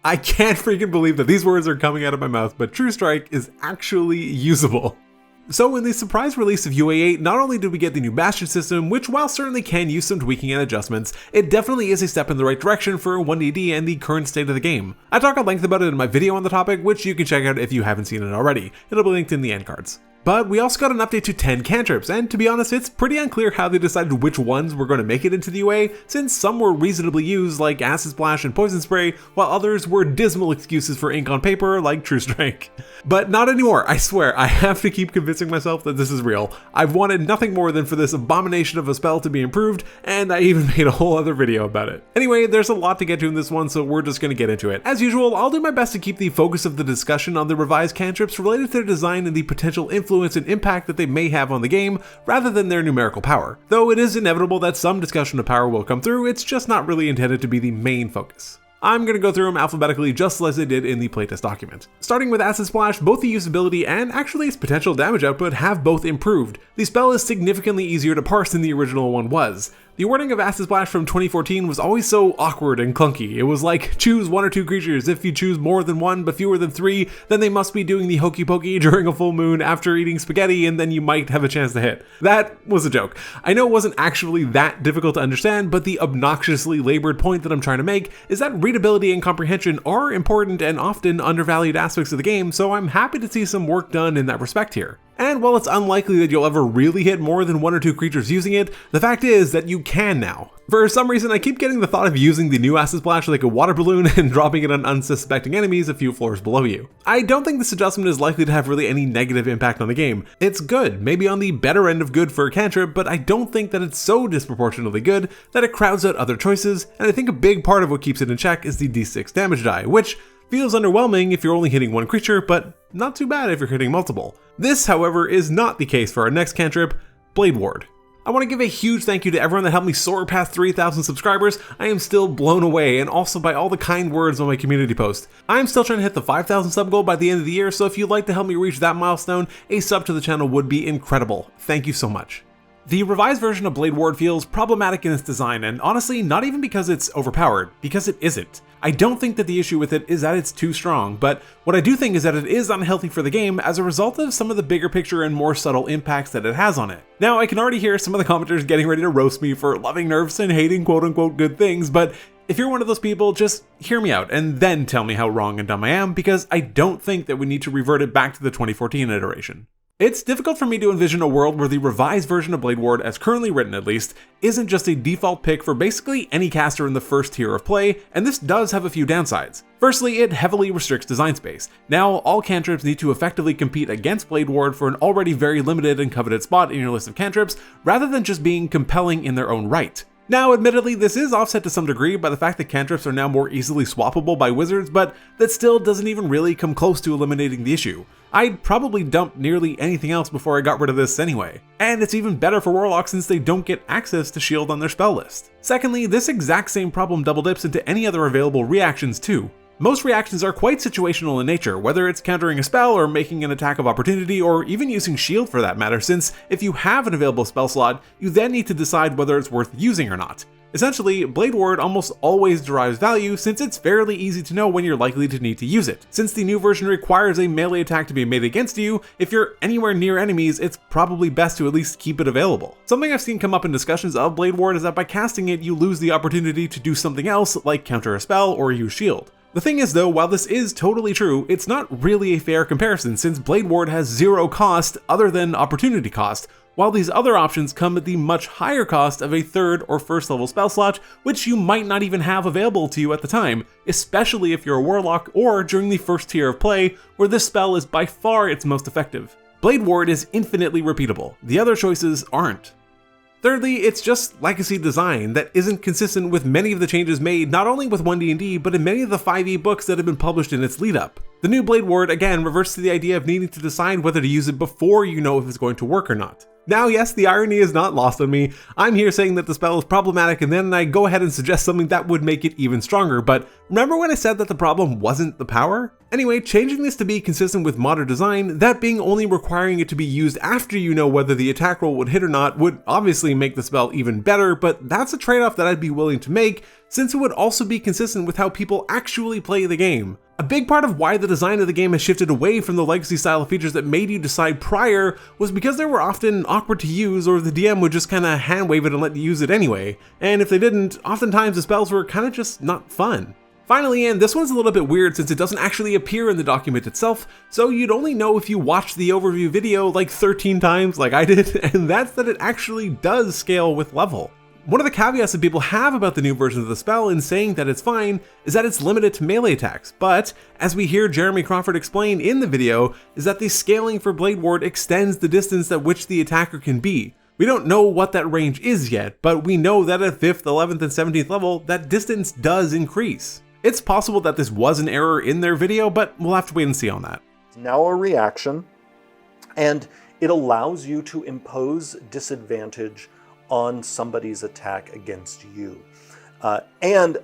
I can't freaking believe that these words are coming out of my mouth, but True Strike is actually usable. So in the surprise release of UA8, not only did we get the new Bastion system, which while certainly can use some tweaking and adjustments, it definitely is a step in the right direction for One D&D and the current state of the game. I talk at length about it in my video on the topic, which you can check out if you haven't seen it already. It'll be linked in the end cards. But we also got an update to 10 cantrips, and to be honest, it's pretty unclear how they decided which ones were going to make it into the UA, since some were reasonably used like Acid Splash and Poison Spray, while others were dismal excuses for ink on paper like True Strike. But not anymore, I swear, I have to keep convincing myself that this is real. I've wanted nothing more than for this abomination of a spell to be improved, and I even made a whole other video about it. Anyway, there's a lot to get to in this one, so we're just going to get into it. As usual, I'll do my best to keep the focus of the discussion on the revised cantrips related to their design and the potential influence and impact that they may have on the game, rather than their numerical power. Though it is inevitable that some discussion of power will come through, it's just not really intended to be the main focus. I'm going to go through them alphabetically just as I did in the playtest document. Starting with Acid Splash, both the usability and actually its potential damage output have both improved. The spell is significantly easier to parse than the original one was. The wording of Acid Splash from 2014 was always so awkward and clunky. It was like, choose 1 or 2 creatures. If you choose more than 1 but fewer than 3, then they must be doing the hokey pokey during a full moon after eating spaghetti, and then you might have a chance to hit. That was a joke. I know it wasn't actually that difficult to understand, but the obnoxiously labored point that I'm trying to make is that readability and comprehension are important and often undervalued aspects of the game, so I'm happy to see some work done in that respect here. And while it's unlikely that you'll ever really hit more than 1 or 2 creatures using it, the fact is that you can now. For some reason, I keep getting the thought of using the new Acid Splash like a water balloon and dropping it on unsuspecting enemies a few floors below you. I don't think this adjustment is likely to have really any negative impact on the game. It's good, maybe on the better end of good for a cantrip, but I don't think that it's so disproportionately good that it crowds out other choices, and I think a big part of what keeps it in check is the D6 damage die, which feels underwhelming if you're only hitting 1 creature, but not too bad if you're hitting multiple. This, however, is not the case for our next cantrip, Blade Ward. I want to give a huge thank you to everyone that helped me soar past 3,000 subscribers. I am still blown away, and also by all the kind words on my community post. I'm still trying to hit the 5,000 sub goal by the end of the year, so if you'd like to help me reach that milestone, a sub to the channel would be incredible. Thank you so much. The revised version of Blade Ward feels problematic in its design, and honestly, not even because it's overpowered, because it isn't. I don't think that the issue with it is that it's too strong, but what I do think is that it is unhealthy for the game as a result of some of the bigger picture and more subtle impacts that it has on it. Now, I can already hear some of the commenters getting ready to roast me for loving nerfs and hating quote-unquote good things, but if you're one of those people, just hear me out and then tell me how wrong and dumb I am, because I don't think that we need to revert it back to the 2014 iteration. It's difficult for me to envision a world where the revised version of Blade Ward, as currently written at least, isn't just a default pick for basically any caster in the first tier of play, and this does have a few downsides. Firstly, it heavily restricts design space. Now, all cantrips need to effectively compete against Blade Ward for an already very limited and coveted spot in your list of cantrips, rather than just being compelling in their own right. Now, admittedly, this is offset to some degree by the fact that cantrips are now more easily swappable by wizards, but that still doesn't even really come close to eliminating the issue. I'd probably dump nearly anything else before I got rid of this anyway. And it's even better for warlocks since they don't get access to shield on their spell list. Secondly, this exact same problem double dips into any other available reactions too. Most reactions are quite situational in nature, whether it's countering a spell or making an attack of opportunity or even using shield for that matter, since if you have an available spell slot, you then need to decide whether it's worth using or not. Essentially, Blade Ward almost always derives value since it's fairly easy to know when you're likely to need to use it. Since the new version requires a melee attack to be made against you, if you're anywhere near enemies, it's probably best to at least keep it available. Something I've seen come up in discussions of Blade Ward is that by casting it, you lose the opportunity to do something else like counter a spell or use shield. The thing is though, while this is totally true, it's not really a fair comparison since Blade Ward has 0 cost other than opportunity cost, while these other options come at the much higher cost of a 3rd or 1st level spell slot, which you might not even have available to you at the time, especially if you're a warlock or during the first tier of play, where this spell is by far its most effective. Blade Ward is infinitely repeatable, the other choices aren't. Thirdly, it's just legacy design that isn't consistent with many of the changes made not only with One D&D, but in many of the 5e books that have been published in its lead up. The new Blade Ward again reverts to the idea of needing to decide whether to use it before you know if it's going to work or not. Now, yes, the irony is not lost on me. I'm here saying that the spell is problematic and then I go ahead and suggest something that would make it even stronger, but remember when I said that the problem wasn't the power? Anyway, changing this to be consistent with modern design, that being only requiring it to be used after you know whether the attack roll would hit or not would obviously make the spell even better, but that's a trade-off that I'd be willing to make, since it would also be consistent with how people actually play the game. A big part of why the design of the game has shifted away from the legacy style of features that made you decide prior was because they were often awkward to use, or the DM would just kinda hand wave it and let you use it anyway, and if they didn't, oftentimes the spells were kinda just not fun. Finally, and this one's a little bit weird since it doesn't actually appear in the document itself, so you'd only know if you watched the overview video like 13 times like I did, and that's that it actually does scale with level. One of the caveats that people have about the new version of the spell in saying that it's fine is that it's limited to melee attacks, but as we hear Jeremy Crawford explain in the video, is that the scaling for Blade Ward extends the distance at which the attacker can be. We don't know what that range is yet, but we know that at 5th, 11th, and 17th level, that distance does increase. It's possible that this was an error in their video, but we'll have to wait and see on that. It's now a reaction, and it allows you to impose disadvantage on somebody's attack against you. And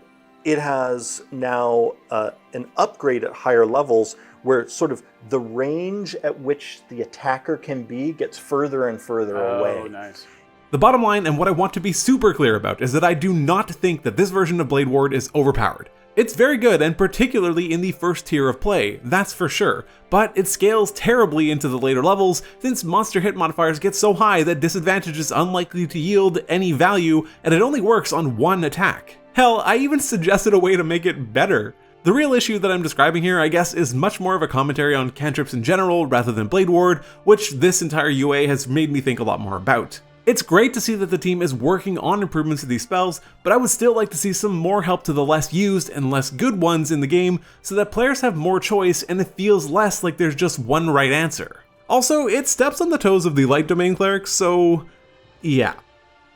it has now an upgrade at higher levels where sort of the range at which the attacker can be gets further and further away. Oh, nice. The bottom line, and what I want to be super clear about, is that I do not think that this version of Blade Ward is overpowered. It's very good, and particularly in the first tier of play, that's for sure, but it scales terribly into the later levels since monster hit modifiers get so high that disadvantage is unlikely to yield any value, and it only works on one attack. Hell, I even suggested a way to make it better. The real issue that I'm describing here, I guess, is much more of a commentary on cantrips in general rather than Blade Ward, which this entire UA has made me think a lot more about. It's great to see that the team is working on improvements to these spells, but I would still like to see some more help to the less used and less good ones in the game so that players have more choice and it feels less like there's just one right answer. Also, it steps on the toes of the light domain clerics, so yeah.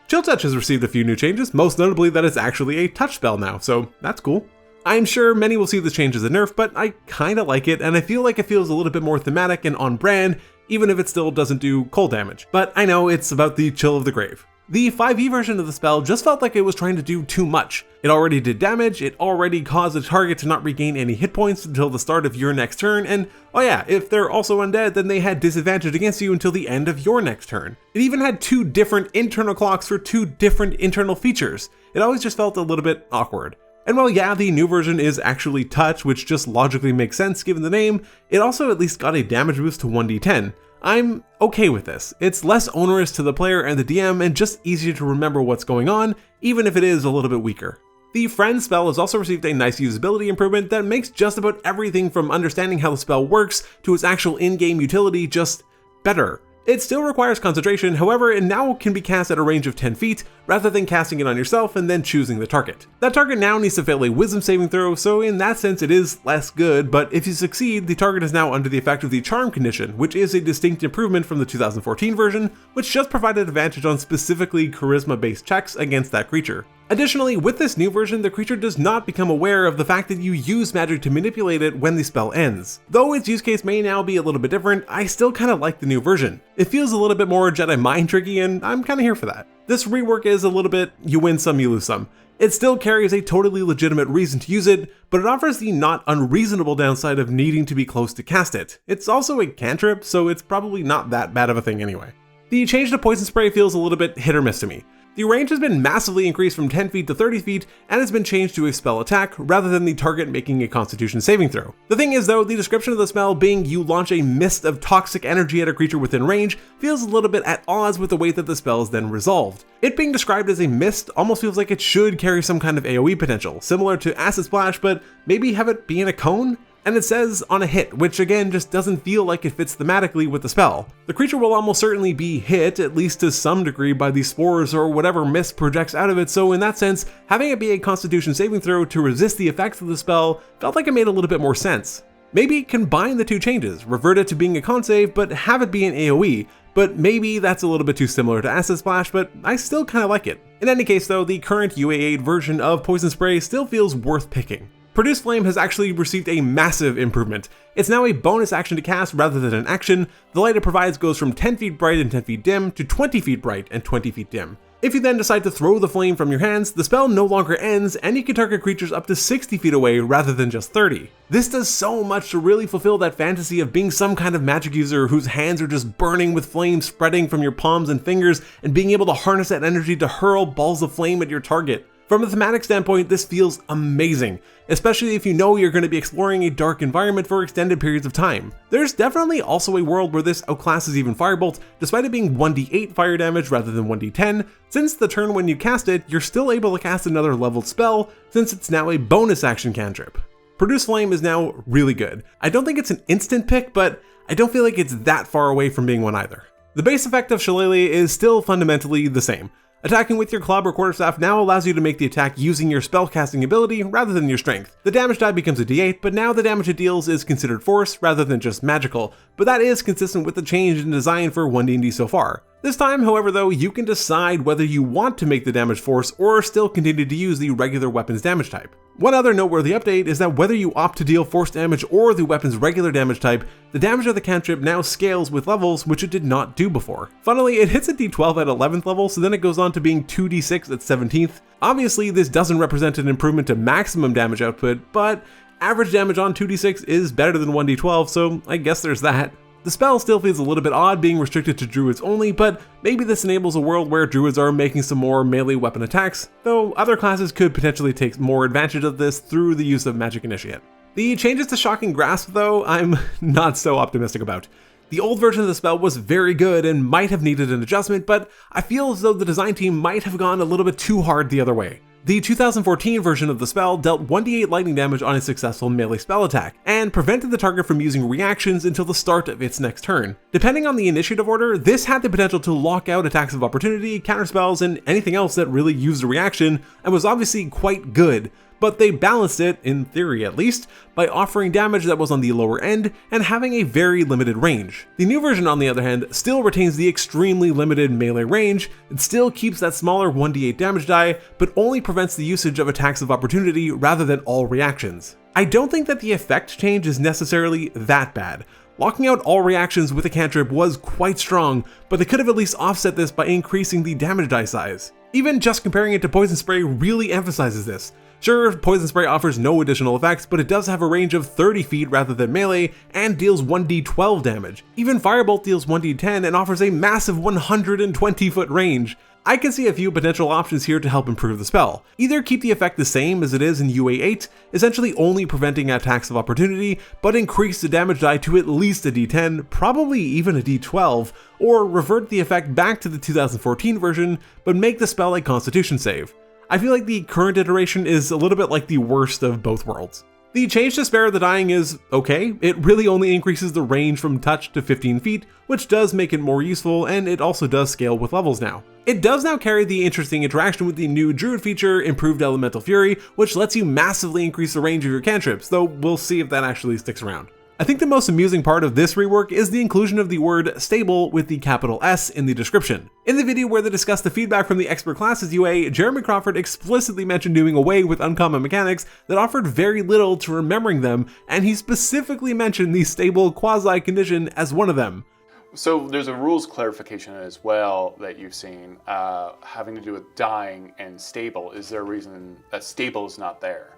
Chill Touch has received a few new changes, most notably that it's actually a touch spell now, so that's cool. I'm sure many will see this change as a nerf, but I kinda like it, and I feel like it feels a little bit more thematic and on brand, even if it still doesn't do cold damage. But I know it's about the chill of the grave. The 5e version of the spell just felt like it was trying to do too much. It already did damage, it already caused the target to not regain any hit points until the start of your next turn, and oh yeah, if they're also undead, then they had disadvantage against you until the end of your next turn. It even had 2 different internal clocks for 2 different internal features. It always just felt a little bit awkward. And while yeah, the new version is actually touch, which just logically makes sense given the name, it also at least got a damage boost to 1d10. I'm okay with this. It's less onerous to the player and the DM and just easier to remember what's going on, even if it is a little bit weaker. The Friend spell has also received a nice usability improvement that makes just about everything from understanding how the spell works to its actual in-game utility just better. It still requires concentration, however, it now can be cast at a range of 10 feet, rather than casting it on yourself and then choosing the target. That target now needs to fail a wisdom saving throw, so in that sense it is less good, but if you succeed, the target is now under the effect of the charm condition, which is a distinct improvement from the 2014 version, which just provided advantage on specifically charisma-based checks against that creature. Additionally, with this new version, the creature does not become aware of the fact that you use magic to manipulate it when the spell ends. Though its use case may now be a little bit different, I still kinda like the new version. It feels a little bit more Jedi mind tricky, and I'm kinda here for that. This rework is a little bit you win some, you lose some. It still carries a totally legitimate reason to use it, but it offers the not unreasonable downside of needing to be close to cast it. It's also a cantrip, so it's probably not that bad of a thing anyway. The change to Poison Spray feels a little bit hit or miss to me. The range has been massively increased from 10 feet to 30 feet, and has been changed to a spell attack rather than the target making a Constitution saving throw. The thing is though, the description of the spell being you launch a mist of toxic energy at a creature within range feels a little bit at odds with the way that the spell is then resolved. It being described as a mist almost feels like it should carry some kind of AoE potential, similar to Acid Splash, but maybe have it be in a cone? And it says on a hit, which again just doesn't feel like it fits thematically with the spell. The creature will almost certainly be hit, at least to some degree, by these spores or whatever mist projects out of it, so in that sense, having it be a Constitution saving throw to resist the effects of the spell felt like it made a little bit more sense. Maybe combine the two changes, revert it to being a con save, but have it be an AoE, but maybe that's a little bit too similar to Acid Splash, but I still kinda like it. In any case though, the current UA8 version of Poison Spray still feels worth picking. Produce Flame has actually received a massive improvement. It's now a bonus action to cast rather than an action. The light it provides goes from 10 feet bright and 10 feet dim to 20 feet bright and 20 feet dim. If you then decide to throw the flame from your hands, the spell no longer ends and you can target creatures up to 60 feet away rather than just 30. This does so much to really fulfill that fantasy of being some kind of magic user whose hands are just burning with flame spreading from your palms and fingers and being able to harness that energy to hurl balls of flame at your target. From a thematic standpoint, this feels amazing, especially if you know you're going to be exploring a dark environment for extended periods of time. There's definitely also a world where this outclasses even Firebolt, despite it being 1d8 fire damage rather than 1d10, since the turn when you cast it, you're still able to cast another leveled spell, since it's now a bonus action cantrip. Produce Flame is now really good. I don't think it's an instant pick, but I don't feel like it's that far away from being one either. The base effect of Shillelagh is still fundamentally the same. Attacking with your club or quarterstaff now allows you to make the attack using your spellcasting ability rather than your strength. The damage die becomes a d8, but now the damage it deals is considered force rather than just magical, but that is consistent with the change in design for 1D&D so far. This time, however, though, you can decide whether you want to make the damage force or still continue to use the regular weapon's damage type. One other noteworthy update is that whether you opt to deal force damage or the weapon's regular damage type, the damage of the cantrip now scales with levels, which it did not do before. Funnily, it hits a d12 at 11th level, so then it goes on to being 2d6 at 17th. Obviously, this doesn't represent an improvement to maximum damage output, but average damage on 2d6 is better than 1d12, so I guess there's that. The spell still feels a little bit odd being restricted to druids only, but maybe this enables a world where druids are making some more melee weapon attacks, though other classes could potentially take more advantage of this through the use of Magic Initiate. The changes to Shocking Grasp, though, I'm not so optimistic about. The old version of the spell was very good and might have needed an adjustment, but I feel as though the design team might have gone a little bit too hard the other way. The 2014 version of the spell dealt 1d8 lightning damage on a successful melee spell attack, and prevented the target from using reactions until the start of its next turn. Depending on the initiative order, this had the potential to lock out attacks of opportunity, counterspells, and anything else that really used a reaction, and was obviously quite good. But they balanced it, in theory at least, by offering damage that was on the lower end and having a very limited range. The new version, on the other hand, still retains the extremely limited melee range, it still keeps that smaller 1d8 damage die, but only prevents the usage of attacks of opportunity rather than all reactions. I don't think that the effect change is necessarily that bad. Locking out all reactions with a cantrip was quite strong, but they could have at least offset this by increasing the damage die size. Even just comparing it to Poison Spray really emphasizes this. Sure, Poison Spray offers no additional effects, but it does have a range of 30 feet rather than melee, and deals 1d12 damage. Even Firebolt deals 1d10 and offers a massive 120 foot range. I can see a few potential options here to help improve the spell. Either keep the effect the same as it is in UA8, essentially only preventing attacks of opportunity, but increase the damage die to at least a d10, probably even a d12, or revert the effect back to the 2014 version, but make the spell a constitution save. I feel like the current iteration is a little bit like the worst of both worlds. The change to Spare the Dying is okay, it really only increases the range from touch to 15 feet, which does make it more useful, and it also does scale with levels now. It does now carry the interesting interaction with the new Druid feature, Improved Elemental Fury, which lets you massively increase the range of your cantrips, though we'll see if that actually sticks around. I think the most amusing part of this rework is the inclusion of the word stable with the capital S in the description. In the video where they discuss the feedback from the expert classes UA, Jeremy Crawford explicitly mentioned doing away with uncommon mechanics that offered very little to remembering them, and he specifically mentioned the stable quasi condition as one of them. So there's a rules clarification as well that you've seen having to do with dying and stable. Is there a reason that stable is not there?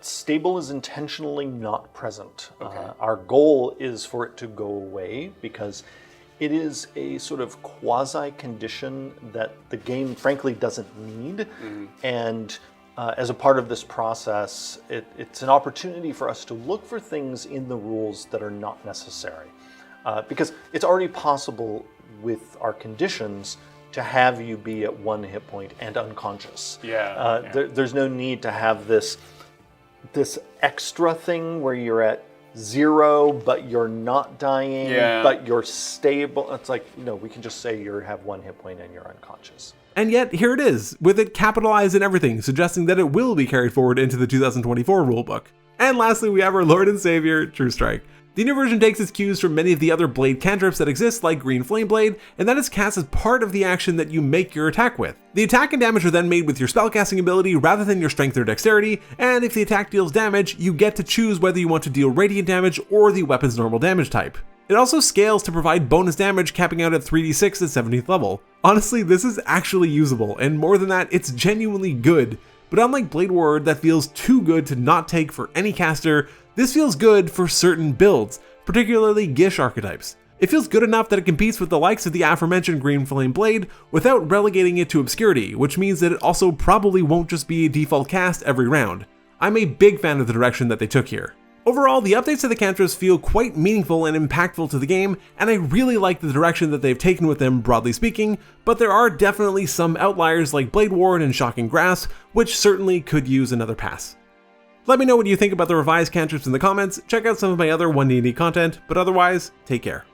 Stable is intentionally not present. Okay. Our goal is for it to go away because it is a sort of quasi-condition that the game frankly doesn't need. And as a part of this process, it's an opportunity for us to look for things in the rules that are not necessary. Because it's already possible with our conditions to have you be at 1 hit point and unconscious. There's no need to have this extra thing where you're at 0 but you're not dying, but you're stable. It's like, no, we can just say you have 1 hit point and you're unconscious. And yet, here it is, with it capitalized and everything, suggesting that it will be carried forward into the 2024 rulebook. And lastly, we have our Lord and Savior, True Strike. The new version takes its cues from many of the other blade cantrips that exist, like Green Flame Blade, and that is cast as part of the action that you make your attack with. The attack and damage are then made with your spellcasting ability rather than your strength or dexterity, and if the attack deals damage, you get to choose whether you want to deal radiant damage or the weapon's normal damage type. It also scales to provide bonus damage, capping out at 3d6 at 17th level. Honestly, this is actually usable, and more than that, it's genuinely good. But unlike Blade Ward that feels too good to not take for any caster, this feels good for certain builds, particularly Gish archetypes. It feels good enough that it competes with the likes of the aforementioned Green Flame Blade without relegating it to obscurity, which means that it also probably won't just be a default cast every round. I'm a big fan of the direction that they took here. Overall, the updates to the cantrips feel quite meaningful and impactful to the game, and I really like the direction that they've taken with them broadly speaking, but there are definitely some outliers like Blade Ward and Shocking Grasp, which certainly could use another pass. Let me know what you think about the revised cantrips in the comments, check out some of my other One D&D content, but otherwise, take care.